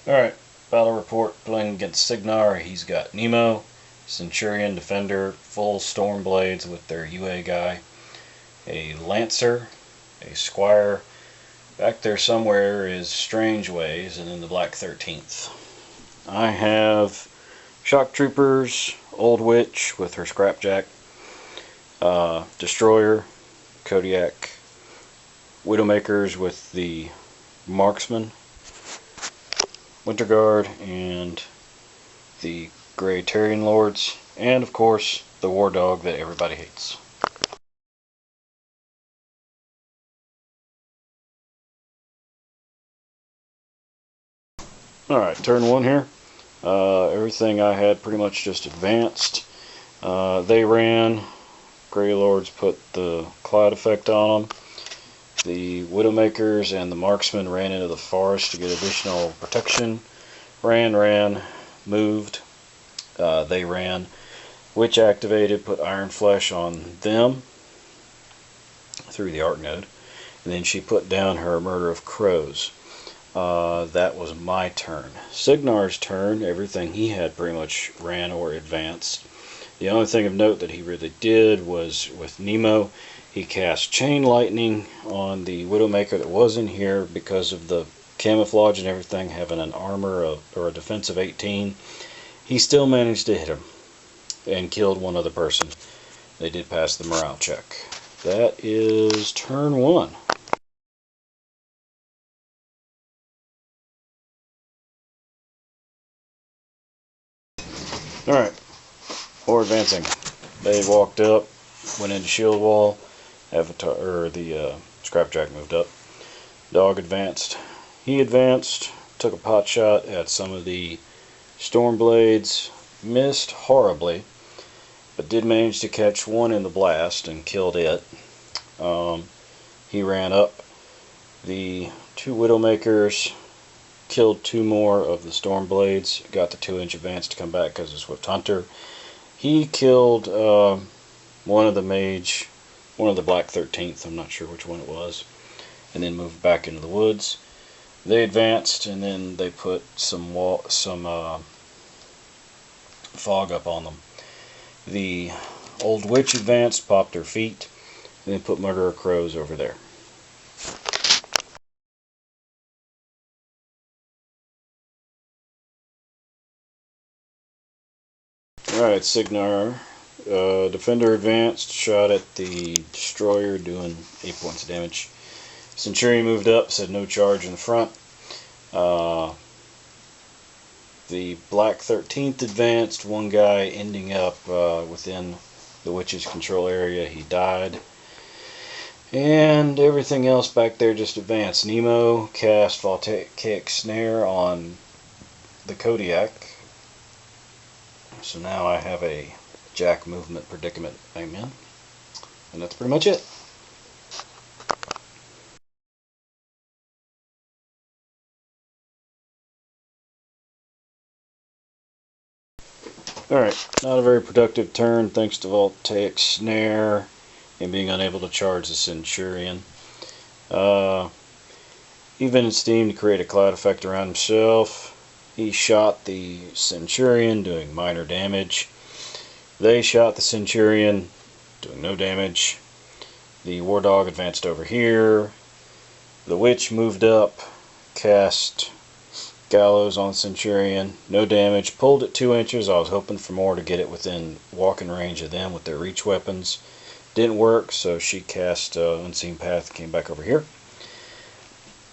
Alright, battle report playing against Cygnar. He's got Nemo, Centurion, Defender, full Storm Blades with their UA guy, a Lancer, a Squire. Back there somewhere is Strange Ways, and then the Black 13th. I have Shock Troopers, Old Witch with her Scrapjack, Destroyer, Kodiak, Widowmakers with the Marksman, Winter Guard, and the Grey Terrian Lords, and of course the War Dog that everybody hates. Alright, turn one here. Everything I had pretty much just advanced. They ran. Grey Lords put the cloud effect on them. The Widowmakers and the Marksman ran into the forest to get additional protection. Ran, moved. They ran. Witch activated, put Iron Flesh on them through the Arc Node. And then she put down her Murder of Crows. That was my turn. Cygnar's turn, everything he had pretty much ran or advanced. The only thing of note that he really did was with Nemo, he cast Chain Lightning on the Widowmaker that was in here because of the camouflage and everything, having an armor or a defense of 18. He still managed to hit him and killed one other person. They did pass the morale check. That is turn one. Alright, or advancing. They walked up, went into shield wall. Avatar, or the Scrapjack moved up. Dog advanced. He advanced, took a pot shot at some of the Storm Blades, missed horribly, but did manage to catch one in the blast and killed it. He ran up. The two Widowmakers killed two more of the Storm Blades, got the 2-inch advance to come back because of Swift Hunter. He killed one of the mage, one of the Black 13th, I'm not sure which one it was, and then moved back into the woods. They advanced, and then they put some fog up on them. The Old Witch advanced, popped her feet, and then put Murder of Crows over there. Alright, Cygnar. Defender advanced, shot at the Destroyer, doing 8 points of damage. Centurion moved up, said no charge in the front. The Black 13th advanced, one guy ending up within the Witch's control area. He died. And everything else back there just advanced. Nemo cast Voltaic Snare on the Kodiak. So now I have a Jack movement predicament I'm in. And that's pretty much it. Alright, not a very productive turn thanks to Voltaic Snare and being unable to charge the Centurion. He vented steam to create a cloud effect around himself. He shot the Centurion, doing minor damage. They shot the Centurion, doing no damage. The War Dog advanced over here. The Witch moved up, cast Gallows on the Centurion, no damage. Pulled it 2 inches. I was hoping for more to get it within walking range of them with their reach weapons. Didn't work, so she cast Unseen Path, came back over here.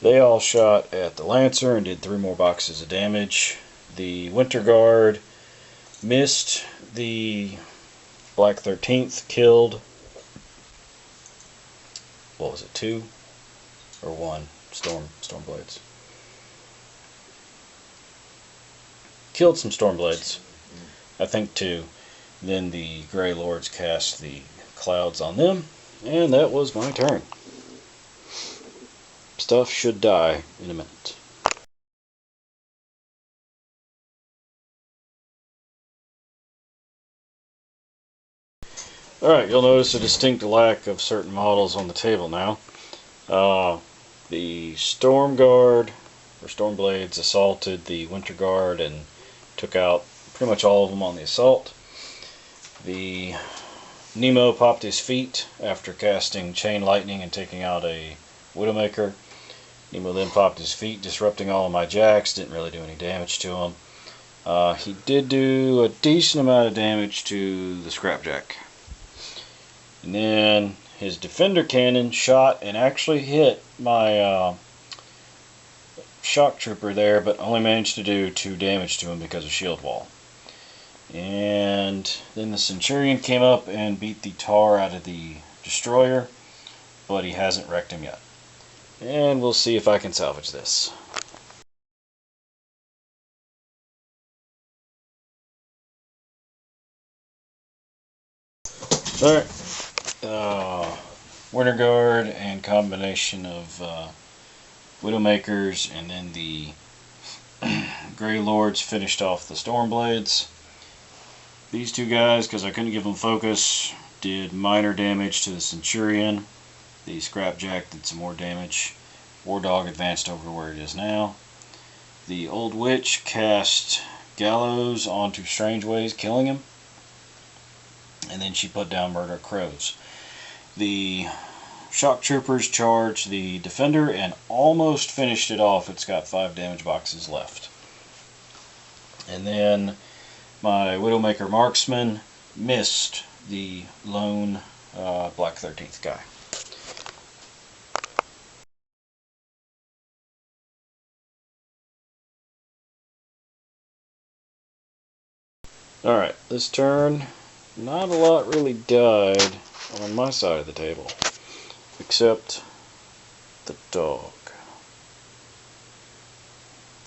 They all shot at the Lancer and did 3 more boxes of damage. The Winter Guard missed. The Black 13th killed, what was it, 2 or 1 Storm Blades? Killed some Storm Blades, I think 2. Then the Grey Lords cast the clouds on them, and that was my turn. Stuff should die in a minute. Alright, you'll notice a distinct lack of certain models on the table now. The Storm Guard or storm blades assaulted the Winter Guard and took out pretty much all of them on the assault. The Nemo popped his feet after casting Chain Lightning and taking out a Widowmaker. Nemo then popped his feet, disrupting all of my jacks. Didn't really do any damage to him. He did do a decent amount of damage to the Scrapjack. And then his Defender Cannon shot and actually hit my Shock Trooper there, but only managed to do 2 damage to him because of Shield Wall. And then the Centurion came up and beat the tar out of the Destroyer, but he hasn't wrecked him yet. And we'll see if I can salvage this. Alright, Winter Guard and combination of Widowmakers, and then the Grey Lords finished off the Stormblades. These two guys, because I couldn't give them focus, did minor damage to the Centurion. The Scrapjack did some more damage. War Dog advanced over to where it is now. The Old Witch cast Gallows onto Strangeways, killing him. And then she put down Murder Crows. The Shock Troopers charged the Defender and almost finished it off. It's got 5 damage boxes left. And then my Widowmaker Marksman missed the lone Black 13th guy. Alright, this turn, not a lot really died on my side of the table, except the dog.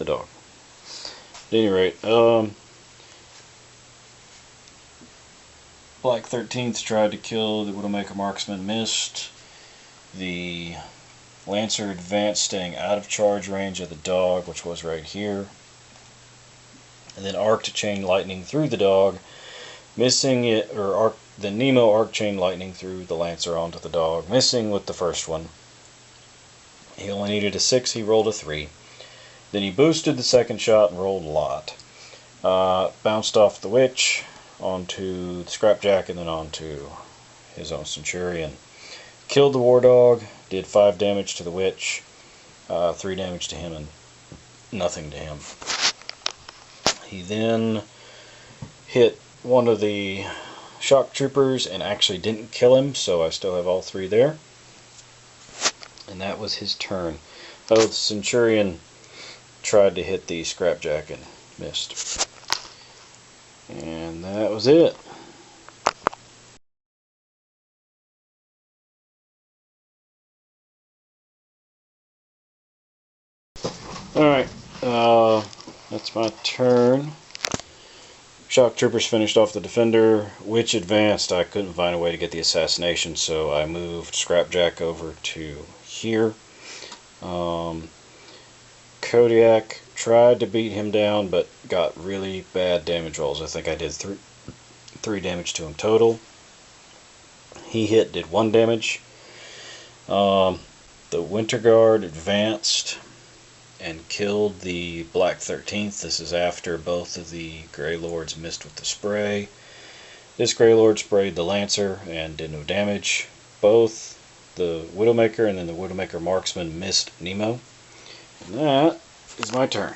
At any rate, Black 13th tried to kill the Widowmaker Marksman, missed. The Lancer advanced, staying out of charge range of the dog, which was right here. And then arced Chain Lightning through the dog, missing it, or the Nemo arced Chain Lightning through the Lancer onto the dog, missing with the first one. He only needed a 6, he rolled a 3. Then he boosted the second shot and rolled a lot. Bounced off the Witch, onto the Scrapjack, and then onto his own Centurion. Killed the War Dog, did 5 damage to the Witch, 3 damage to him, and nothing to him. He then hit one of the Shock Troopers and actually didn't kill him, so I still have all 3 there. And that was his turn. Oh, the Centurion tried to hit the Scrapjack and missed. And that was it. Alright, that's my turn. Shock Troopers finished off the Defender. Witch advanced. I couldn't find a way to get the assassination, so I moved Scrapjack over to here. Kodiak tried to beat him down, but got really bad damage rolls. I think I did 3 damage to him total. He did 1 damage. The Winter Guard advanced and killed the Black 13th. This is after both of the Grey Lords missed with the spray. This Grey Lord sprayed the Lancer and did no damage. Both the Widowmaker and then the Widowmaker Marksman missed Nemo. And that is my turn.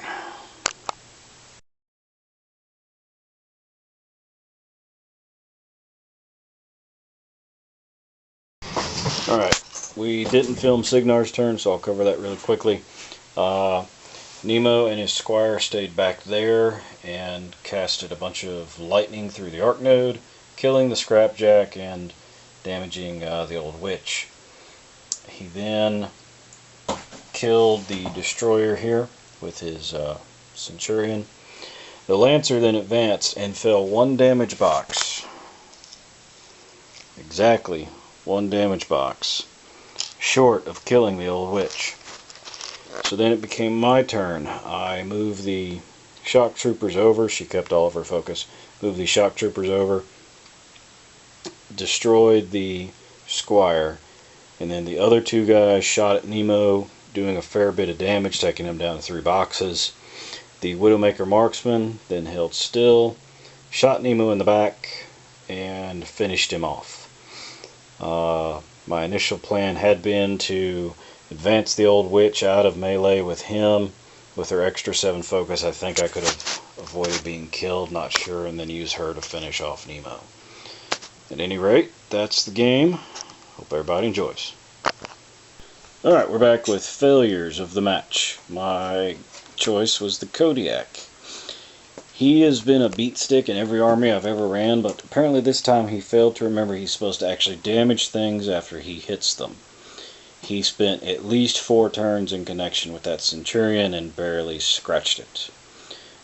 Alright, we didn't film Cygnar's turn, so I'll cover that really quickly. Nemo and his squire stayed back there and casted a bunch of lightning through the arc node, killing the Scrapjack and damaging the Old Witch. He then killed the Destroyer here with his Centurion. The Lancer then advanced and fell 1 damage box. Exactly 1 damage box short of killing the Old Witch. So then it became my turn. I moved the Shock Troopers over. She kept all of her focus. Moved the Shock Troopers over. Destroyed the Squire. And then the other 2 guys shot at Nemo doing a fair bit of damage, taking him down to 3 boxes. The Widowmaker Marksman then held still, shot Nemo in the back, and finished him off. My initial plan had been to advance the Old Witch out of melee with him. With her extra 7 focus, I think I could have avoided being killed, not sure, and then use her to finish off Nemo. At any rate, that's the game. Hope everybody enjoys. Alright, we're back with failures of the match. My choice was the Kodiak. He has been a beatstick in every army I've ever ran, but apparently this time he failed to remember he's supposed to actually damage things after he hits them. He spent at least 4 turns in connection with that Centurion and barely scratched it.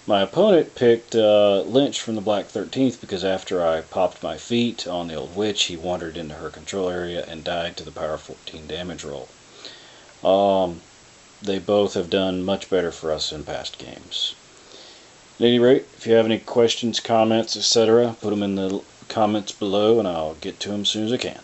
My opponent picked Lynch from the Black 13th because after I popped my feet on the Old Witch, he wandered into her control area and died to the power 14 damage roll. They both have done much better for us in past games. At any rate, if you have any questions, comments, etc., put them in the comments below and I'll get to them as soon as I can.